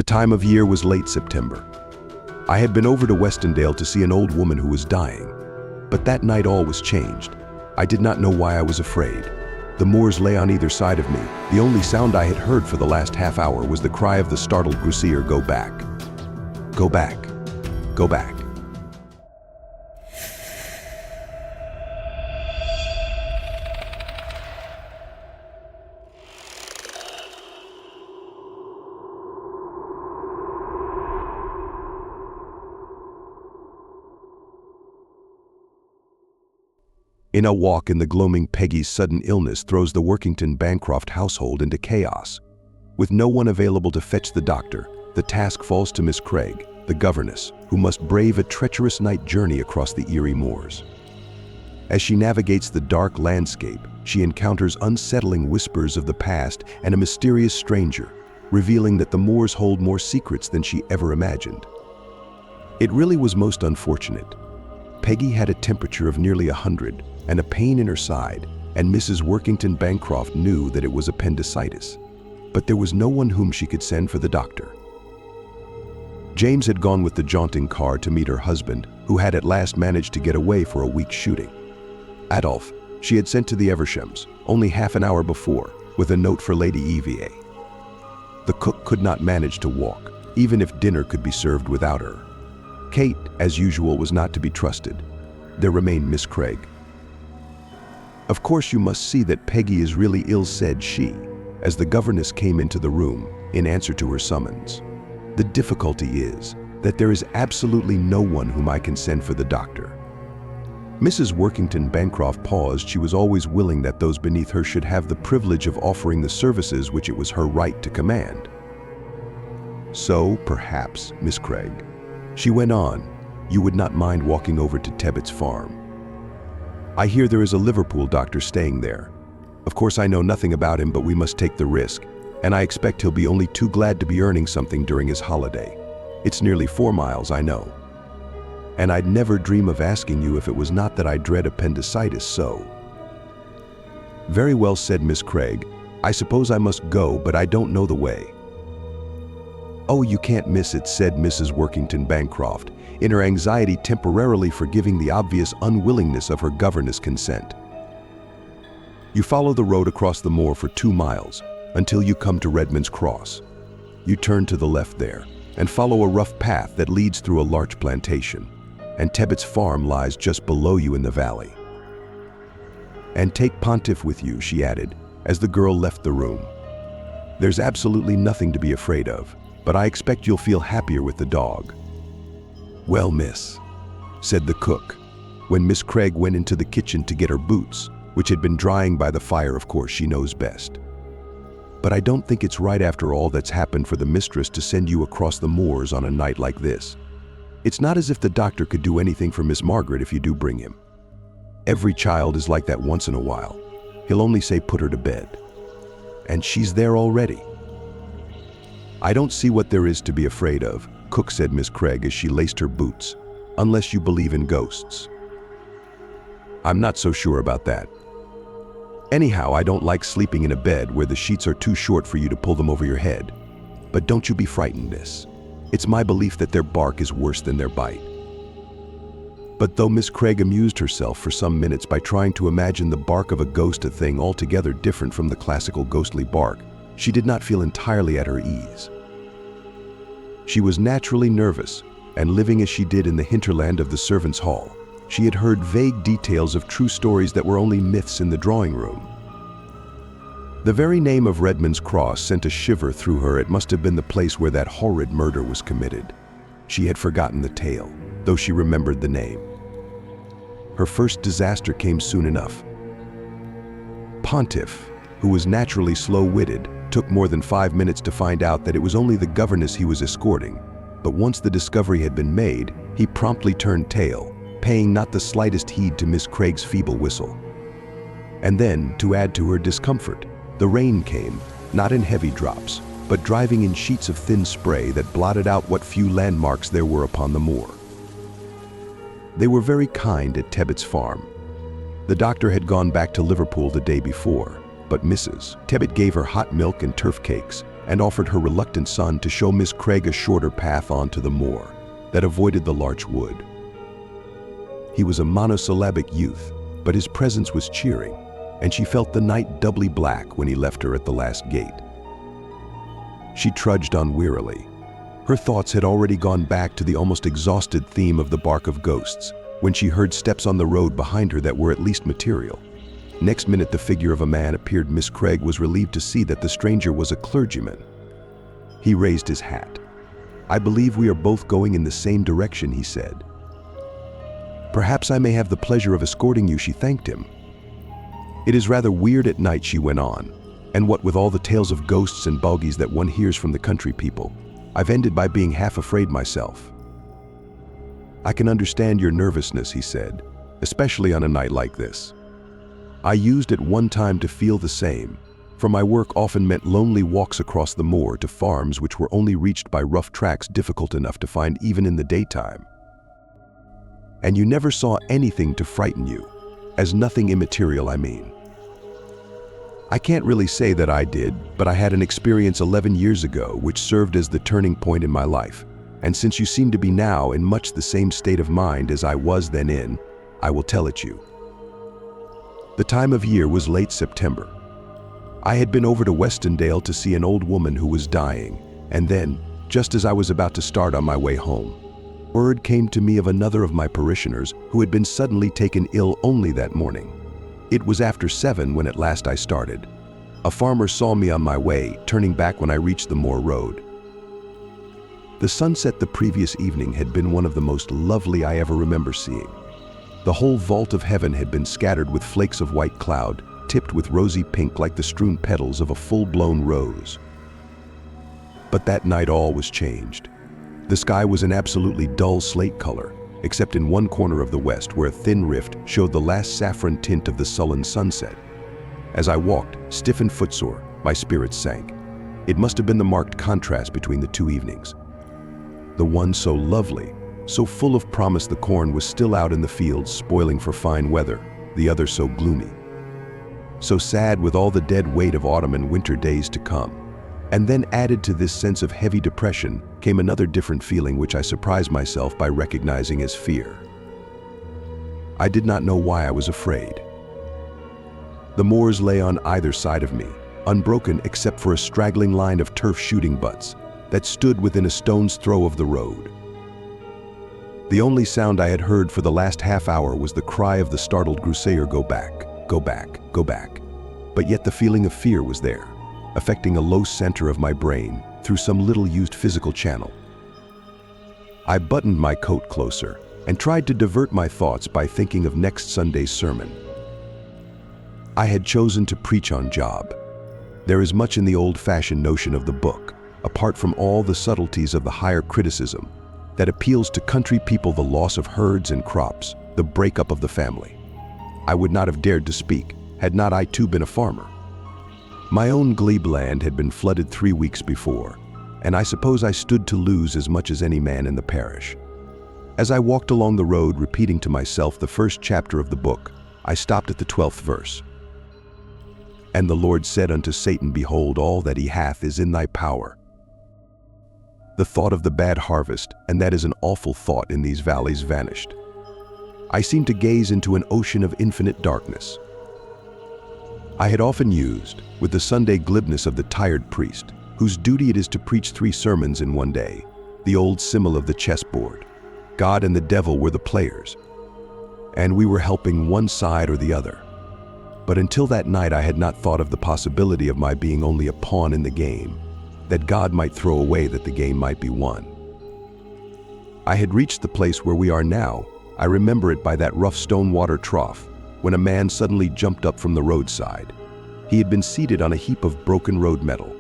The time of year was late September. I had been over to Westondale to see an old woman who was dying. But that night all was changed. I did not know why I was afraid. The moors lay on either side of me. The only sound I had heard for the last half hour was the cry of the startled grousier, "Go back. Go back. Go back." In a walk in the gloaming, Peggy's sudden illness throws the Workington Bancroft household into chaos. With no one available to fetch the doctor, the task falls to Miss Craig, the governess, who must brave a treacherous night journey across the eerie moors. As she navigates the dark landscape, she encounters unsettling whispers of the past and a mysterious stranger, revealing that the moors hold more secrets than she ever imagined. It really was most unfortunate. Peggy had a temperature of nearly 100 and a pain in her side, and Mrs. Workington Bancroft knew that it was appendicitis. But there was no one whom she could send for the doctor. James had gone with the jaunting car to meet her husband, who had at last managed to get away for a week's shooting. Adolphe, she had sent to the Evershams, only half an hour before, with a note for Lady Eva. The cook could not manage to walk, even if dinner could be served without her. Kate, as usual, was not to be trusted. There remained Miss Craig. "Of course you must see that Peggy is really ill," said she, as the governess came into the room in answer to her summons. "The difficulty is that there is absolutely no one whom I can send for the doctor." Mrs. Workington Bancroft paused. She was always willing that those beneath her should have the privilege of offering the services which it was her right to command. "So, perhaps, Miss Craig," she went on, "you would not mind walking over to Tebbett's farm. I hear there is a Liverpool doctor staying there. Of course I know nothing about him, but we must take the risk, and I expect he'll be only too glad to be earning something during his holiday. It's nearly 4 miles, I know. And I'd never dream of asking you if it was not that I dread appendicitis so." "Very well," said Miss Craig. "I suppose I must go, but I don't know the way." "Oh, you can't miss it," said Mrs. Workington Bancroft, in her anxiety temporarily forgiving the obvious unwillingness of her governess' consent. "You follow the road across the moor for 2 miles until you come to Redmond's Cross. You turn to the left there and follow a rough path that leads through a large plantation, and Tebbett's farm lies just below you in the valley. And take Pontiff with you," she added, as the girl left the room. "There's absolutely nothing to be afraid of, but I expect you'll feel happier with the dog." "Well, miss," said the cook, when Miss Craig went into the kitchen to get her boots, which had been drying by the fire. "Of course, she knows best. But I don't think it's right after all that's happened for the mistress to send you across the moors on a night like this. It's not as if the doctor could do anything for Miss Margaret if you do bring him. Every child is like that once in a while. He'll only say put her to bed. And she's there already." "I don't see what there is to be afraid of," Cook said Miss Craig as she laced her boots, "unless you believe in ghosts." "I'm not so sure about that. Anyhow, I don't like sleeping in a bed where the sheets are too short for you to pull them over your head. But don't you be frightened, miss. It's my belief that their bark is worse than their bite." But though Miss Craig amused herself for some minutes by trying to imagine the bark of a ghost, a thing altogether different from the classical ghostly bark, she did not feel entirely at her ease. She was naturally nervous, and living as she did in the hinterland of the servants' hall, she had heard vague details of true stories that were only myths in the drawing room. The very name of Redmond's Cross sent a shiver through her. It must have been the place where that horrid murder was committed. She had forgotten the tale, though she remembered the name. Her first disaster came soon enough. Pontiff, who was naturally slow-witted, took more than 5 minutes to find out that it was only the governess he was escorting, but once the discovery had been made, he promptly turned tail, paying not the slightest heed to Miss Craig's feeble whistle. And then, to add to her discomfort, the rain came, not in heavy drops, but driving in sheets of thin spray that blotted out what few landmarks there were upon the moor. They were very kind at Tebbett's farm. The doctor had gone back to Liverpool the day before, but Mrs. Tebbett gave her hot milk and turf cakes and offered her reluctant son to show Miss Craig a shorter path onto the moor that avoided the larch wood. He was a monosyllabic youth, but his presence was cheering, and she felt the night doubly black when he left her at the last gate. She trudged on wearily. Her thoughts had already gone back to the almost exhausted theme of the bark of ghosts when she heard steps on the road behind her that were at least material. Next minute, the figure of a man appeared. Miss Craig was relieved to see that the stranger was a clergyman. He raised his hat. "I believe we are both going in the same direction," he said. "Perhaps I may have the pleasure of escorting you," she thanked him. "It is rather weird at night," she went on, "and what with all the tales of ghosts and bogies that one hears from the country people, I've ended by being half afraid myself." "I can understand your nervousness," he said, "especially on a night like this. I used at one time to feel the same, for my work often meant lonely walks across the moor to farms which were only reached by rough tracks difficult enough to find even in the daytime. And you never saw anything to frighten you, as nothing immaterial, I mean." "I can't really say that I did, but I had an experience 11 years ago which served as the turning point in my life, and since you seem to be now in much the same state of mind as I was then in, I will tell it you." The time of year was late September. I had been over to Westondale to see an old woman who was dying, and then, just as I was about to start on my way home, word came to me of another of my parishioners who had been suddenly taken ill only that morning. It was after 7 when at last I started. A farmer saw me on my way, turning back when I reached the moor road. The sunset the previous evening had been one of the most lovely I ever remember seeing. The whole vault of heaven had been scattered with flakes of white cloud, tipped with rosy pink like the strewn petals of a full-blown rose. But that night all was changed. The sky was an absolutely dull slate color, except in one corner of the west where a thin rift showed the last saffron tint of the sullen sunset. As I walked, stiff and footsore, my spirits sank. It must have been the marked contrast between the two evenings. The one so lovely, so full of promise the corn was still out in the fields spoiling for fine weather, the other so gloomy. So sad with all the dead weight of autumn and winter days to come. And then added to this sense of heavy depression came another different feeling which I surprised myself by recognizing as fear. I did not know why I was afraid. The moors lay on either side of me, unbroken except for a straggling line of turf shooting butts that stood within a stone's throw of the road. The only sound I had heard for the last half hour was the cry of the startled grouseiller, "Go back, go back, go back." But yet the feeling of fear was there, affecting a low center of my brain through some little-used physical channel. I buttoned my coat closer and tried to divert my thoughts by thinking of next Sunday's sermon. I had chosen to preach on Job. There is much in the old-fashioned notion of the book, apart from all the subtleties of the higher criticism, that appeals to country people: the loss of herds and crops, the breakup of the family. I would not have dared to speak, had not I too been a farmer. My own glebe land had been flooded 3 weeks before, and I suppose I stood to lose as much as any man in the parish. As I walked along the road repeating to myself the first chapter of the book, I stopped at the 12th verse. "And the Lord said unto Satan, Behold, all that he hath is in thy power." The thought of the bad harvest, and that is an awful thought in these valleys, vanished. I seemed to gaze into an ocean of infinite darkness. I had often used, with the Sunday glibness of the tired priest, whose duty it is to preach 3 sermons in one day, the old simile of the chessboard. God and the devil were the players, and we were helping one side or the other. But until that night I had not thought of the possibility of my being only a pawn in the game, that God might throw away that the game might be won. I had reached the place where we are now. I remember it by that rough stone water trough, when a man suddenly jumped up from the roadside. He had been seated on a heap of broken road metal.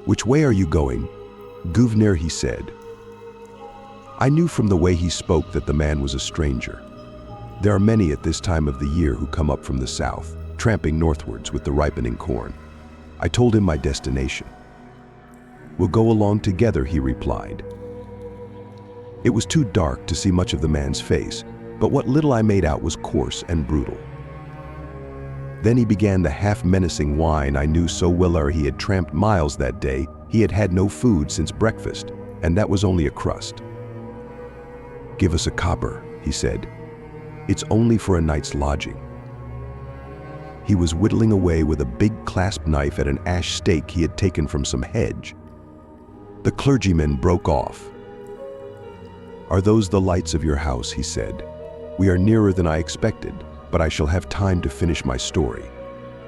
"Which way are you going, Gouverneur?" he said. I knew from the way he spoke that the man was a stranger. There are many at this time of the year who come up from the south, tramping northwards with the ripening corn. I told him my destination. "We'll go along together," he replied. It was too dark to see much of the man's face, but what little I made out was coarse and brutal. Then he began the half-menacing whine I knew so well. He had tramped miles that day. He had had no food since breakfast, and that was only a crust. "Give us a copper," he said. "It's only for a night's lodging." He was whittling away with a big clasp knife at an ash stake he had taken from some hedge. The clergyman broke off. "Are those the lights of your house?" he said. "We are nearer than I expected, but I shall have time to finish my story.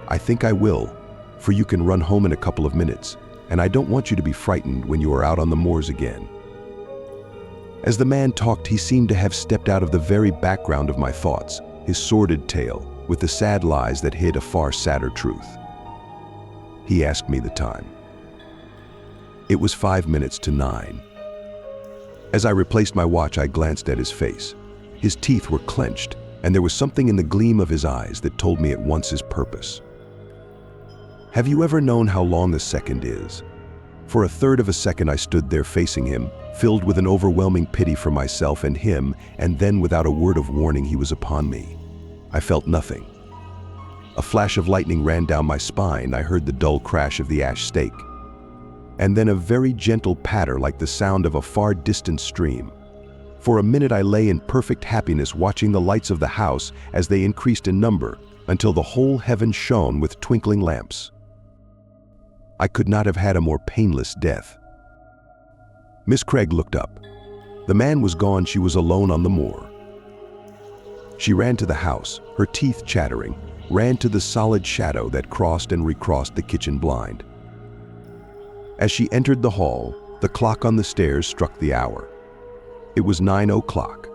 I think I will, for you can run home in a couple of minutes, and I don't want you to be frightened when you are out on the moors again." As the man talked, he seemed to have stepped out of the very background of my thoughts, his sordid tale, with the sad lies that hid a far sadder truth. He asked me the time. It was 5 minutes to 9. As I replaced my watch, I glanced at his face. His teeth were clenched, and there was something in the gleam of his eyes that told me at once his purpose. Have you ever known how long a second is? For a third of a second I stood there facing him, filled with an overwhelming pity for myself and him, and then without a word of warning he was upon me. I felt nothing. A flash of lightning ran down my spine. I heard the dull crash of the ash stake, and then a very gentle patter like the sound of a far distant stream. For a minute I lay in perfect happiness, watching the lights of the house as they increased in number, until the whole heaven shone with twinkling lamps. I could not have had a more painless death. Miss Craig looked up. The man was gone. She was alone on the moor. She ran to the house, her teeth chattering, ran to the solid shadow that crossed and recrossed the kitchen blind. As she entered the hall, the clock on the stairs struck the hour. It was 9 o'clock.